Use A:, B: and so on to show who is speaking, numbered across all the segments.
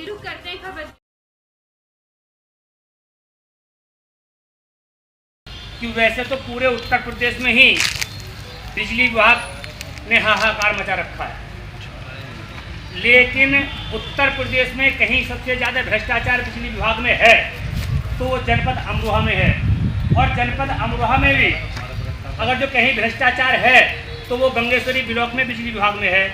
A: रुक करते हैं खबर
B: कि वैसे तो पूरे उत्तर प्रदेश में ही बिजली विभाग ने हाहाकार मचा रखा है, लेकिन उत्तर प्रदेश में कहीं सबसे ज़्यादा भ्रष्टाचार बिजली विभाग में है तो वो जनपद अमरोहा में है। और जनपद अमरोहा में भी अगर जो कहीं भ्रष्टाचार है तो वो गंगेश्वरी ब्लॉक में बिजली विभाग में है,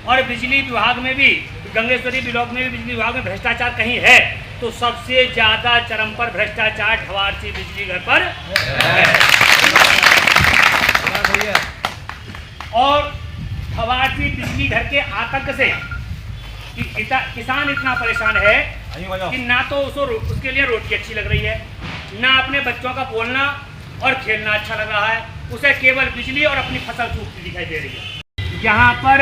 B: और बिजली विभाग में भी गंगेश्वरी ब्लॉक में भी बिजली विभाग में भ्रष्टाचार कहीं है तो सबसे ज़्यादा चरम पर भ्रष्टाचार ढवारसी बिजली घर पर है। और ढवारसी बिजली घर के आतंक से किसान इतना परेशान है कि ना तो उसके लिए रोटी अच्छी लग रही है, ना अपने बच्चों का बोलना और खेलना अच्छा लग रहा है, उसे केवल बिजली और अपनी फसल सूखती दिखाई दे रही है। यहाँ पर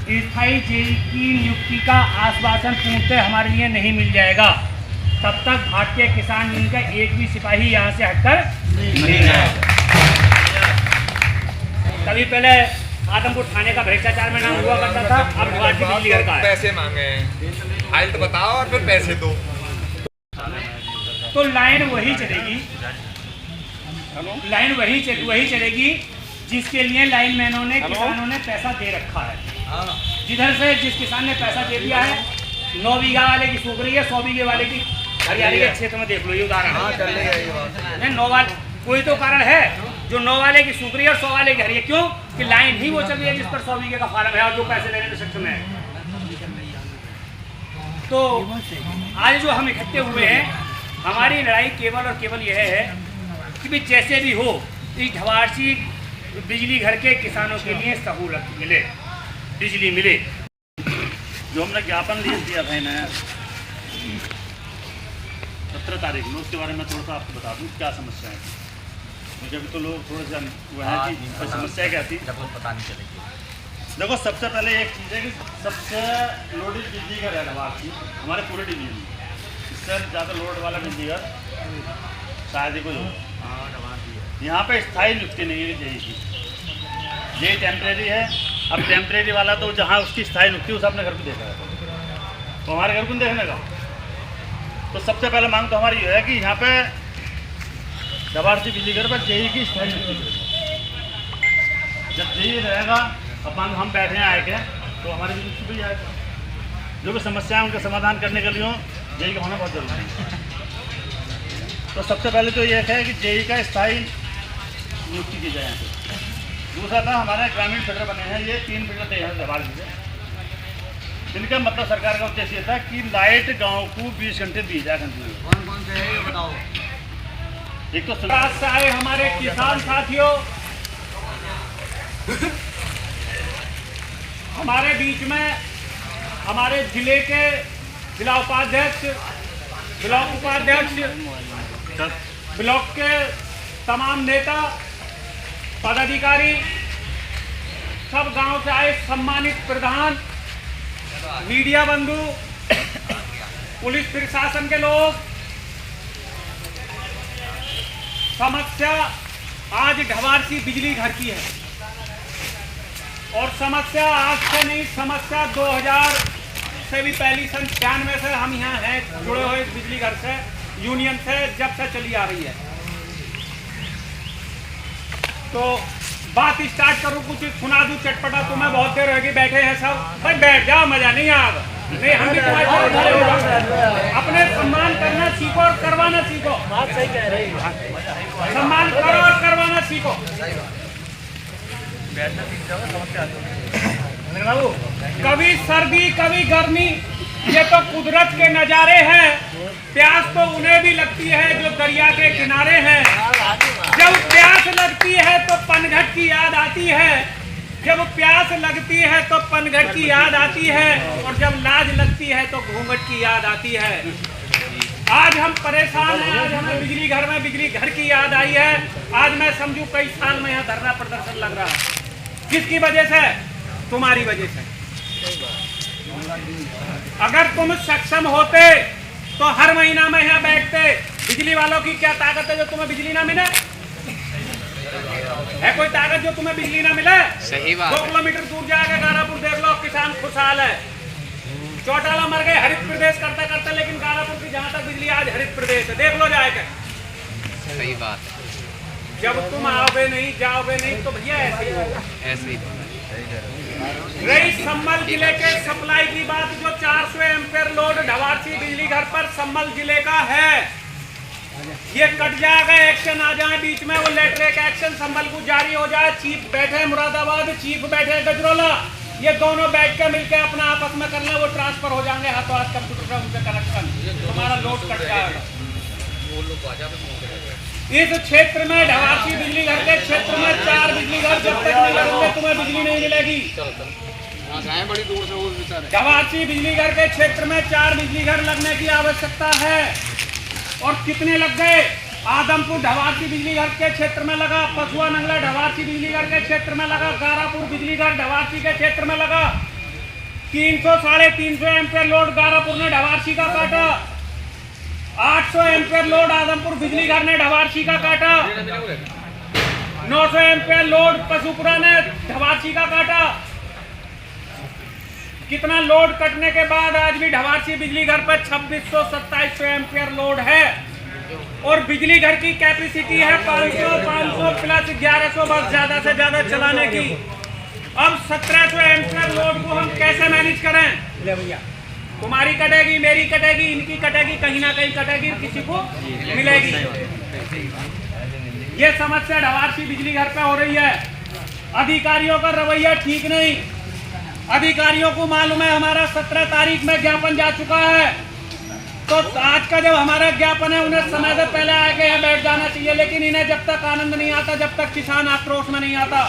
B: स्थायी जेई की नियुक्ति का आश्वासन पूर्णतः हमारे लिए नहीं मिल जाएगा तब तक भारतीय किसान यूनियन का एक भी सिपाही यहाँ से हटकर नहीं जाएगा। कभी पहले आदमपुर थाने का भ्रष्टाचार में नाम हुआ करता था, अब ढवारसी बिजली घर का है।
C: पैसे मांगे, फाइल तो बताओ और फिर पैसे दो।
B: तो लाइन वही चलेगी, लाइन वही चलेगी जिसके लिए लाइनमैनों ने किसानों ने पैसा दे रखा है। जिधर से जिस किसान ने पैसा दे दिया है, 9 बीघा वाले की सूख रही है, 100 बीघे वाले की हरियाली के क्षेत्र में देख लो, ये उदाहरण है। 9 वाले कोई तो कारण है जो 9 वाले की सूख रही है और 100 वाले की हरी है। क्यों कि लाइन ही वो चल रही है जिस पर 100 बीघे का फार्म है और जो पैसे लेने में सक्षम है। तो आज जो हम इकट्ठे हुए हैं, हमारी लड़ाई केवल और केवल यह है कि भी जैसे भी हो इस ढवारसी बिजली घर के किसानों के लिए सहूलत मिले, बिजली मिले।
D: जो हमने ज्ञापन लिए दिया था ना 17 तारीख में, उसके बारे में थोड़ा सा आपको बता दूं क्या समस्या है, क्योंकि अभी तो लोग थोड़ा सा वो है कि समस्या क्या थी पता नहीं चलेगी। देखो, सबसे पहले एक चीज़ है कि सबसे लोडेड बिजली घर है ढवारसी हमारे पूरे डिवीजन में, इससे ज़्यादा लोड वाला बिजली घर शायद ही कोई हो। यहाँ पे स्थायी नियुक्ति नहीं है जेई की, जेई टेम्परेरी है। अब टेम्परेरी वाला तो जहाँ उसकी स्थायी नियुक्ति उस अपने घर को देखा है, तो हमारे घर को देखने का। तो सबसे पहले मांग तो हमारी ये है कि यहाँ पे ढवारसी बिजली घर पर जेई की स्थायी नियुक्ति, जब जेई रहेगा अपन हम बैठे हैं आए के तो हमारी बिजली भी आएगा। जो भी समस्या है उनका समाधान करने के लिए जेई का होना बहुत जरूरी है। तो सबसे पहले तो ये है कि जेई का स्थायी नियुक्ति की जाए। दूसरा था हमारे ग्रामीण फिल्टर बने हैं, ये 3 फिल्टर थे यहाँ ढवारसी से, जिनका मतलब सरकार का उद्देश्य था कि लाइट गांव को 20 घंटे दी जाए।
C: कौन कौन से है ये बताओ।
D: एक तो
B: से आए हमारे किसान साथियों, हमारे बीच में हमारे जिले के जिला उपाध्यक्ष, ब्लॉक उपाध्यक्ष, ब्लॉक के तमाम नेता पदाधिकारी, सब गांव से आए सम्मानित प्रधान, मीडिया बंधु, पुलिस प्रशासन के लोग। समस्या आज ढवारसी बिजली घर की है और समस्या आज से नहीं, समस्या 2000 से भी पहली सन 96 से हम यहाँ हैं जुड़े हुए इस बिजली घर से, यूनियन से जब से चली आ रही है। तो बात स्टार्ट करूँ, कुछ सुना दूँ चटपटा, तुम्हें बहुत देर होगी बैठे हैं सब, भाई बैठ जाओ, मजा नहीं आएगा। नहीं, हम भी तुम्हारे अपने सम्मान करना सीखो और करवाना सीखो। बात सही कह रही है, सम्मान करो और करवाना सीखो। कभी सर्दी कभी गर्मी, ये तो कुदरत के नज़ारे हैं। प्यास तो उन्हें भी लगती है जो दरिया के किनारे हैं। जब प्यास लगती है तो पनघट की याद आती है, जब प्यास लगती है तो पनघट की याद आती है, और जब लाज लगती है तो घूंघट की याद आती है। आज हम परेशान हैं, आज हमें बिजली घर में बिजली घर की याद आई है। आज मैं समझूं कई साल में यहाँ धरना प्रदर्शन लग रहा है, किसकी वजह से? तुम्हारी वजह से। अगर तुम सक्षम होते तो हर महीना में यहाँ बैठते। बिजली वालों की क्या ताकत है जो तुम्हें बिजली ना मिले? है कोई ताकत जो तुम्हें बिजली ना मिले?
C: सही बात।
B: 2 किलोमीटर दूर जाकर गारापुर देख लो, किसान खुशहाल है। चौटाला मर गए हरित प्रदेश करते करते, लेकिन गारापुर की जहाँ तक बिजली आज हरित प्रदेश है, देख लो जाएगा।
C: सही बात है।
B: जब तुम आओगे नहीं जाओगे नहीं तो भैया ऐसे ही होगा।
C: ऐसे ही
B: रही संभल जिले के सप्लाई की बात, जो 400 एम्पेयर लोड ढवारसी बिजली घर पर संभल जिले का है, ये कट जाएगा। एक्शन आ जाए बीच में, वो लेटर एक एक्शन संभल को जारी हो जाए। चीफ बैठे मुरादाबाद, चीफ बैठे गजरोला, ये दोनों बैठ के मिलकर अपना आपस में करना, वो ट्रांसफर हो जाएंगे हाथों हाथ कंप्यूटर का उनसे कनेक्शन, तुम्हारा लोड कट जाएगा। इस क्षेत्र में ढवारसी बिजली घर के क्षेत्र में 4 बिजली घर जब तक नहीं लगेंगे तुम्हें बिजली नहीं मिलेगी।
C: बड़ी दूर से वो बेचारे।
B: ढवारसी बिजली घर के क्षेत्र में 4 बिजली घर लगने की आवश्यकता है। और कितने लग गए? आदमपुर ढवारसी बिजली घर के क्षेत्र में लगा, पसुआ नंगला ढवारसी बिजली घर के क्षेत्र में लगा, गारापुर बिजली घर ढवारसी के क्षेत्र में लगा। 300 साढ़े 300 एम्पेयर लोड गारापुर ने ढवारसी का काटा, 800 एम्पेयर लोड आदमपुर बिजली घर ने ढवारसी का काटा, 900 एम्पेयर लोड पशुपुरा ने ढवारसी का काटा। कितना लोड कटने के बाद आज भी ढवारसी बिजली घर पर 2600-2700 एम्पियर लोड है। और बिजली घर की कैपेसिटी है 500 प्लस 1100 बस ज्यादा से ज्यादा चलाने की। अब 1700 एम्पियर लोड को हम कैसे मैनेज करें? ले भैया, तुम्हारी कटेगी, मेरी कटेगी, इनकी कटेगी, कहीं ना कहीं कटेगी, किसी को मिलेगी। ये समस्या ढवारसी बिजली घर पे हो रही है। अधिकारियों का रवैया ठीक नहीं। अधिकारियों को मालूम है हमारा 17 तारीख में ज्ञापन जा चुका है, तो आज का जब हमारा ज्ञापन है उन्हें समय से पहले आके यहाँ बैठ जाना चाहिए। लेकिन इन्हें जब तक आनंद नहीं आता, जब तक किसान आक्रोश में नहीं आता।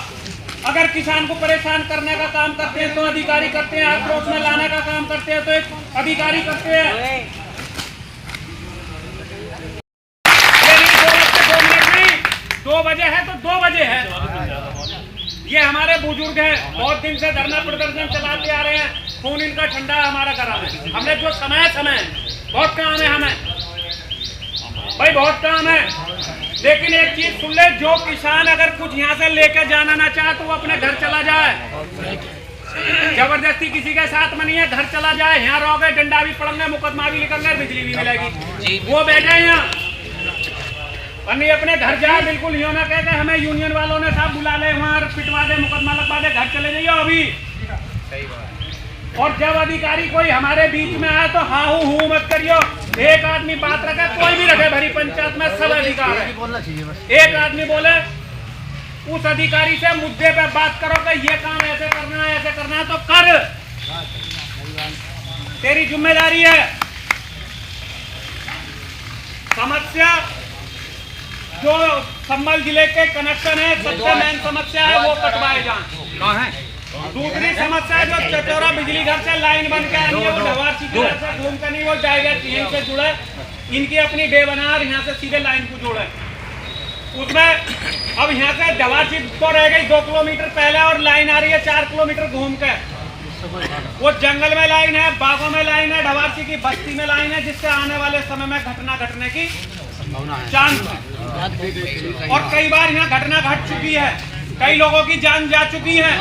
B: अगर किसान को परेशान करने का काम करते हैं तो अधिकारी करते हैं, आक्रोश में लाने का काम करते हैं तो एक अधिकारी करते हैं। 2 बजे है तो 2 बजे है। ये हमारे बुजुर्ग हैं, बहुत दिन से धरना प्रदर्शन चलाते आ रहे हैं, खून इनका ठंडा है हमारा करा है। हमने जो समय बहुत काम है, हमें भाई बहुत काम है। लेकिन एक चीज सुन ले, जो किसान अगर कुछ यहाँ से लेकर जाना ना चाहे तो वो अपने घर चला जाए। जबरदस्ती किसी के साथ में नहीं है, घर चला जाए। यहाँ रहोगे डंडा भी पड़ेंगे, मुकदमा भी निकलेंगे, बिजली भी मिलेगी। वो बैठे हैं यहाँ, अन्य अपने घर जाए। बिल्कुल यूँ ना कहते हमें यूनियन वालों ने साहब बुला ले, वहाँ पिटवा दे, मुकदमा लगवा दे, घर चले जाइए अभी। और जब अधिकारी कोई हमारे बीच में आए तो हाँ हूँ मत करियो। एक आदमी बात रखे, कोई भी रखे, भरी पंचायत में सब अधिकार है। एक आदमी बोले, उस अधिकारी से मुद्दे पे बात करो कि ये काम ऐसे करना है, ऐसे करना है तो कर, तेरी जिम्मेदारी है। समस्या जो संभल जिले के कनेक्शन है, सबसे मेन समस्या है वो कटवाए जाएं। दूसरी समस्या जो चटोरा बिजली घर से लाइन बन के आ रही है, वो ढवारसी की तरफ से घूम कर नहीं, वो डायरेक्ट यहीं से जुड़े, इनकी अपनी बेबनार यहाँ से सीधे लाइन को जोड़े। उसमें अब यहाँ से ढवारसी तो रह गई 2 किलोमीटर पहले, और लाइन आ रही है 4 किलोमीटर घूम के। वो जंगल में लाइन है, बागों में लाइन है, ढवारसी की बस्ती में लाइन है, जिससे आने वाले समय में घटना घटने की चांस है। और कई बार यहाँ घटना घट चुकी है, कई लोगों की जान जा चुकी है।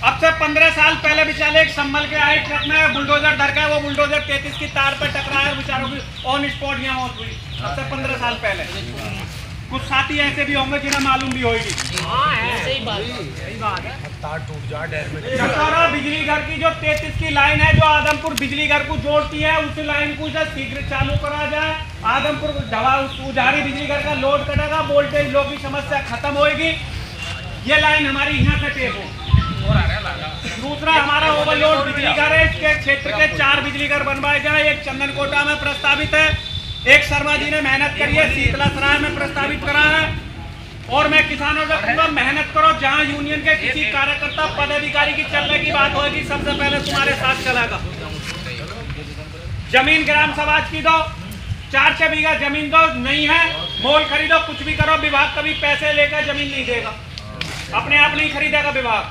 B: अब से 15 साल पहले बेचारे एक संभल के आए ट्रक में बुलडोजर धर के, वो बुलडोजर 33 की तार पर टकराया, बेचारों की ऑन स्पॉट यहाँ मौत हुई। अब से 15 साल पहले। कुछ साथी ऐसे भी होंगे जिन्हें मालूम भी होगी। चटोरा बिजली घर की जो 33 की लाइन है, जो आदमपुर बिजली घर को जोड़ती है, उस लाइन को शीघ्र चालू करा जाए। आदमपुर उजारी बिजली घर का लोड कटेगा, वोल्टेज लो की समस्या खत्म होगी। ये लाइन हमारी यहाँ से टेप हो। दूसरा हमारा ओवरलोड बिजली घर है, इसके क्षेत्र के 4 बिजली घर बनवाए जाए। एक चंदन कोटा में प्रस्तावित है, एक शर्मा जी ने मेहनत करी है, शीतला सराय में प्रस्तावित करा है। और मैं किसानों से कहूँगा, मेहनत करो। जहाँ यूनियन के किसी कार्यकर्ता पदाधिकारी की चलने की बात होगी, सबसे पहले तुम्हारे साथ चलेगा। जमीन ग्राम समाज की दो, 4-6 बीघा जमीन दो, नहीं है मोल खरीदो, कुछ भी करो। विभाग कभी पैसे लेकर जमीन नहीं देगा, अपने आप नहीं खरीदेगा विभाग।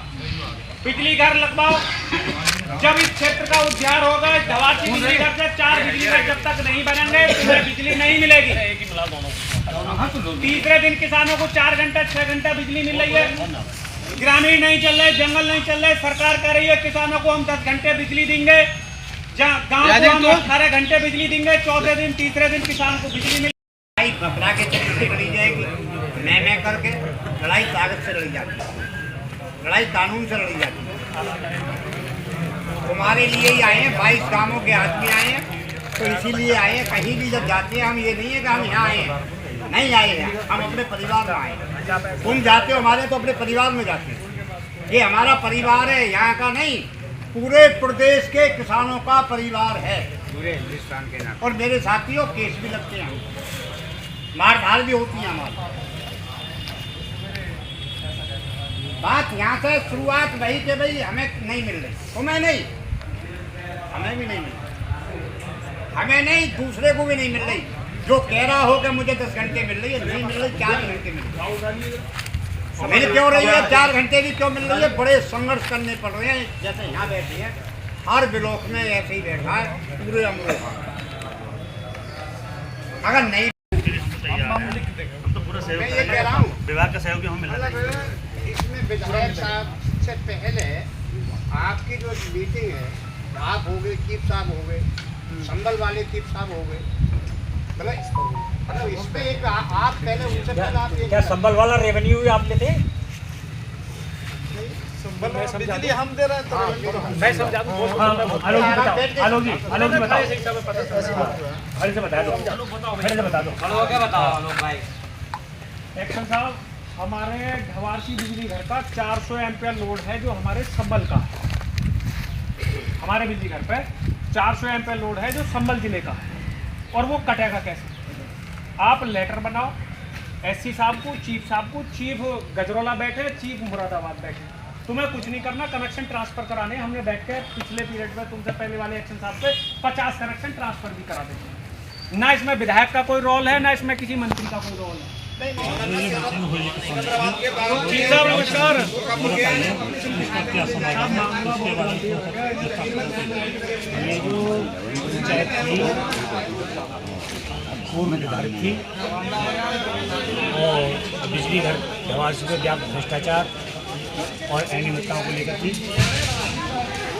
B: बिजली घर लगवाओ। जब इस क्षेत्र का उद्धार होगा, ढवारसी बिजली घर से 4 बिजली घर जब तक नहीं बनेंगे, तुम्हें बिजली नहीं मिलेगी। तीसरे दिन किसानों को 4 घंटा 6 घंटा बिजली मिल रही है। ग्रामीण नहीं चल रहे, जंगल नहीं चल रहे, सरकार कह रही है किसानों को हम 10 घंटे बिजली देंगे। जहाँ गाँव में 18 घंटे बिजली देंगे, चौथे दिन तीसरे दिन किसान को बिजली मिल।
A: लड़ाई बपला के चक्कर से लड़ी जाएगी, मैं करके लड़ाई ताकत से लड़ी जाती है, लड़ाई कानून से लड़ी जाती है। तुम्हारे लिए ही आए हैं, 22 कामों के आदमी आए हैं, तो इसीलिए आए हैं। कहीं भी जब जाते हैं हम ये नहीं है कि हम यहाँ आए हैं, नहीं आए हैं, हम अपने परिवार में आए हैं। तुम जाते हो हमारे तो अपने परिवार में जाते हो, ये हमारा परिवार है, यहाँ का नहीं, पूरे प्रदेश के किसानों का परिवार है, पूरे हिंदुस्तान के नाम। और मेरे साथियों केस भी लगते हैं, मार धार भी होती है हमारी। बात यहाँ से शुरुआत वही कि भाई हमें नहीं मिल रही, तुम्हें नहीं, हमें भी नहीं मिल रही, हमें नहीं, दूसरे को भी नहीं मिल रही। जो कह रहा हो कि मुझे 10 घंटे मिल रही है, नहीं मिल रही, 4 घंटे मिल रही है। मिल क्यों रही है? 4 घंटे भी क्यों मिल रही है? बड़े संघर्ष करने पड़ रहे हैं। जैसे यहाँ बैठे हैं, हर ब्लॉक में ऐसे ही बैठा है पूरे अमरोहा। अगर नहीं
D: हम तो पूरा सहयोग
A: मैं ये कह रहा हूँ,
D: विभाग का सहयोग हमें मिल रहा है।
A: इसमें विधायक साहब से पहले आपकी जो मीटिंग है, आप हो गए, चीफ साहब हो गए, संभल वाले चीफ साहब हो गए, मतलब इसमें एक आप पहले उनसे पहले आप
E: क्या संबल वाला रेवेन्यू भी आप लेते?
A: बिजली हम दे रहे हैं तो
B: मैं समझा दूं। आलोक जी बताओ, आलोक जी बताओ, खड़े से बता दो, खड़े से बता दो।
C: क्या बताओ आलोक भाई?
B: एक्शन साहब, हमारे ढवारसी बिजली घर का 400 एम्पियर लोड है जो हमारे संबल का है। हमारे बिजली घर पे 400 एम्पियर लोड है जो संबल जिले का है, और वो कटेगा कैसे? आप लेटर बनाओ एससी साहब को, चीफ साहब को, चीफ गजरौला बैठे, चीफ मुरादाबाद बैठे, तुम्हें कुछ नहीं करना, कनेक्शन ट्रांसफर कराने। हमने बैठ के पिछले पीरियड में तुमसे पहले वाले एक्शन साहब पे 50 कनेक्शन ट्रांसफर भी करा देते। ना इसमें विधायक का कोई रोल है, ना इसमें किसी मंत्री का कोई रोल है। चीफ साहब नमस्कार।
E: ये जो पंचायत थी पूर्व निर्धारित थी, और बिजली घर ढवारसी में व्यापक भ्रष्टाचार और अनियमितताओं को लेकर थी,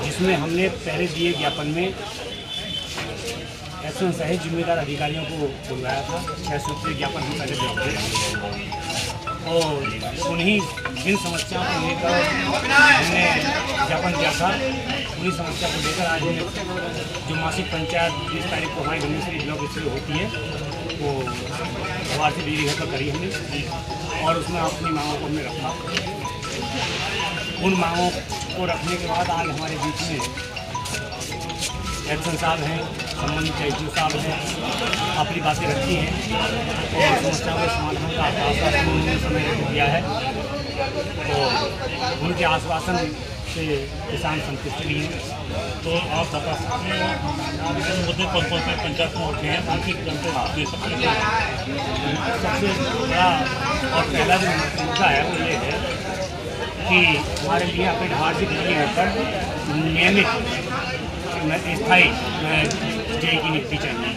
E: जिसमें हमने पहले दिए ज्ञापन में एसओ सहित जिम्मेदार अधिकारियों को बुलवाया था। 6 सूत्रीय ज्ञापन हम पहले देते, और उन्हीं जिन समस्याओं को लेकर हमने ज्ञापन दिया था, उन्हीं समस्या को लेकर आज जो मासिक पंचायत 20 तारीख को हमारी गंगेश्वरी ब्लॉक स्थित होती है, वो ढवारसी बिजली घर पर करी हमने, और उसमें अपनी मांगों को हमने रखा। उन मांगों को रखने के बाद आज हमारे बीच में एक्शन साहब हैं, संबंधित एसडीओ साहब हैं, अपनी बातें रखी हैं और समस्याओं के समाधान का आश्वासन उन्होंने समय दिया है। तो उनके आश्वासन से किसान संतुष्ट भी हैं।
D: तो आप बता सकते हैं मुद्दे कौन कौन से पंचायत में होते हैं, उनकी जानकारी दे सकते हैं?
E: सबसे बड़ा और पहला जो मुद्दा है वो ये है कि हमारे लिए अपने ढवारसी बिजली घर पर नियमित स्थायी जेई की नियुक्ति चाहिए,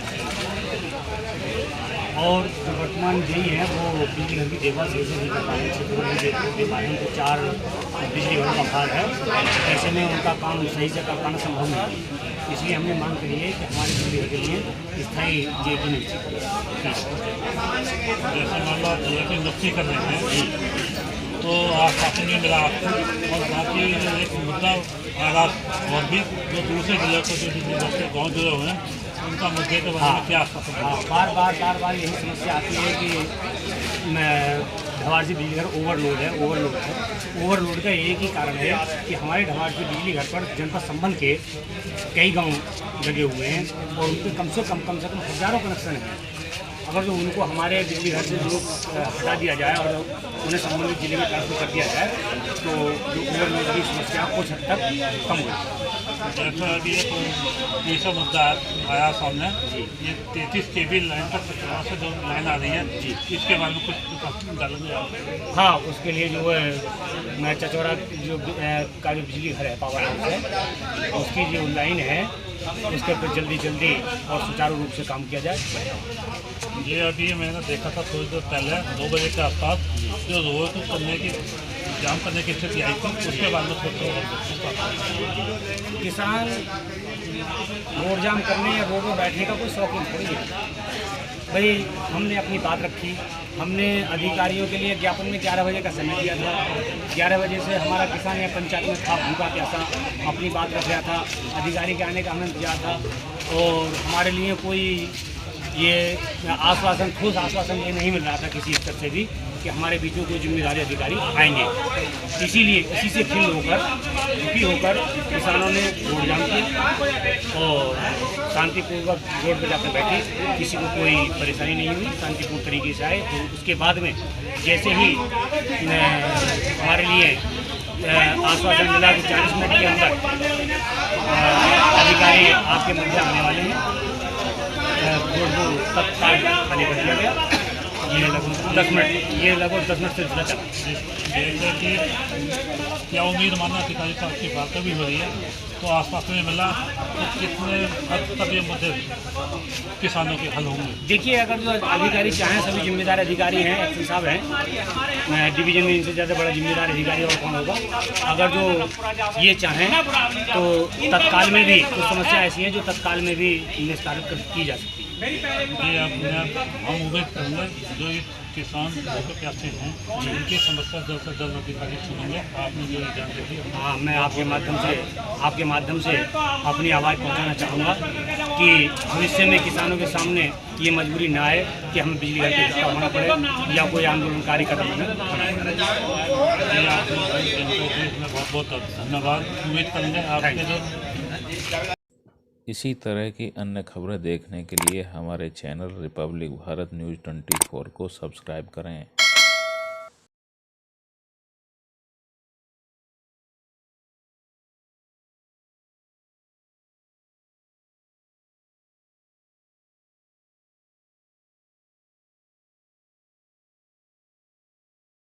E: और जो वर्तमान जेई है वो बिजली घर की देखभाल सही से नहीं कर पा रहे हैं। तो 4 बिजली घरों का भाग है, ऐसे में उनका काम सही से कर पाना संभव नहीं है। इसलिए हमने मांग करी है कि हमारे बिजली घर के लिए स्थायी जेई की नियुक्ति करें।
D: जैसे मान लो आप की नियुक्ति कर रहे हैं, तो आश्वासन नहीं मिला आपको, और बाकी जो एक मुद्दा आगाज और भी जो दूसरे जिले को जो गाँव जुड़े हुए हैं, उनका मुद्दे के बारे में क्या आश्वासन?
E: हाँ, बार बार यही समस्या आती है कि ढवारसी बिजली घर ओवरलोड है। ओवरलोड का एक ही कारण है कि हमारे ढवारसी बिजली घर पर जनपद संबल के कई गांव लगे हुए हैं, और उनके कम से कम हज़ारों कनेक्शन हैं। अगर जो उनको हमारे बिजली घर से जो हटा दिया जाए और उन्हें संबंधित जिले में ट्रांसफर कर दिया जाए, तो जो ओवरलोड की समस्या कुछ हद तक कम हो।
D: जैसा अभी एक तीसरा मुद्दा आया सामने, ये 33 kV लाइन का चचौरा से जो लाइन आ रही है, इसके बारे में कुछ डालेंगे?
E: हाँ, उसके लिए जो है चचौरा जो का जो बिजली घर है, पावर हाउस है, उसकी जो लाइन है उसके ऊपर जल्दी और सुचारू रूप से काम किया जाए।
D: ये अभी मैंने देखा था थोड़ी देर पहले 2 बजे के आसपास जो रोड करने की जाम करने की स्थिति आई थी, उसके बाद में किसान
E: रोड जाम करने या रोड में बैठने का कोई शौकीन थोड़ी है भाई। हमने अपनी बात रखी, हमने अधिकारियों के लिए ज्ञापन में 11 बजे का समय दिया था। 11 बजे से हमारा किसान या पंचायत में था भूखा प्यासा, अपनी बात रख रहा था, अधिकारी के आने का हमें इंतजार था और हमारे लिए कोई ये आश्वासन, ठोस आश्वासन ये नहीं मिल रहा था किसी स्तर से भी कि हमारे बीच में कोई जिम्मेदारी अधिकारी आएंगे। इसीलिए इसी से खिल होकर, दुखी होकर किसानों ने रोड जाम किया और शांतिपूर्वक रोड पर जाकर बैठे, किसी को कोई परेशानी नहीं हुई, शांतिपूर्ण तरीके से आए। तो उसके बाद में जैसे ही हमारे लिए आश्वासन मिला कि 40 मिनट के अंदर अधिकारी आपके मध्य आने वाले हैं, रोड को तत्काल खाली कर दिया गया। ये लगभग 10 मिनट से ज़्यादा चला।
F: जैसे कि क्या उम्मीद मानना अधिकारी साहब की बातें भी हो रही है, तो आसपास में मिला तो कितने हद तक ये मुद्दे किसानों के हल होंगे?
E: देखिए, अगर जो अधिकारी चाहें, सभी जिम्मेदार अधिकारी हैं, एक्शन साहब हैं डिवीजन में, इनसे ज़्यादा बड़ा जिम्मेदार अधिकारी और कौन होगा। अगर जो ये चाहें तो तत्काल में भी कुछ समस्या ऐसी है जो तत्काल में भी निस्तारित की जा सकती है।
F: ये हम उम्मीद करेंगे जो ये किसान भूखे प्यासे हैं जिनकी समस्या जल्द से जल्द अधिकारी सुनेंगे। आपने जो जानकारी दी,
E: हाँ, मैं आपके माध्यम से अपनी आवाज़ पहुंचाना चाहूँगा कि भविष्य में किसानों के सामने ये मजबूरी ना आए कि हमें बिजली घर पे इकट्ठा होना पड़े या कोई आंदोलनकारी कदम हमें उठाना पड़े।
F: बहुत बहुत धन्यवाद। उम्मीद करेंगे आपके जो
G: इसी तरह की अन्य खबरें देखने के लिए हमारे चैनल रिपब्लिक भारत न्यूज़ 24 को सब्सक्राइब करें।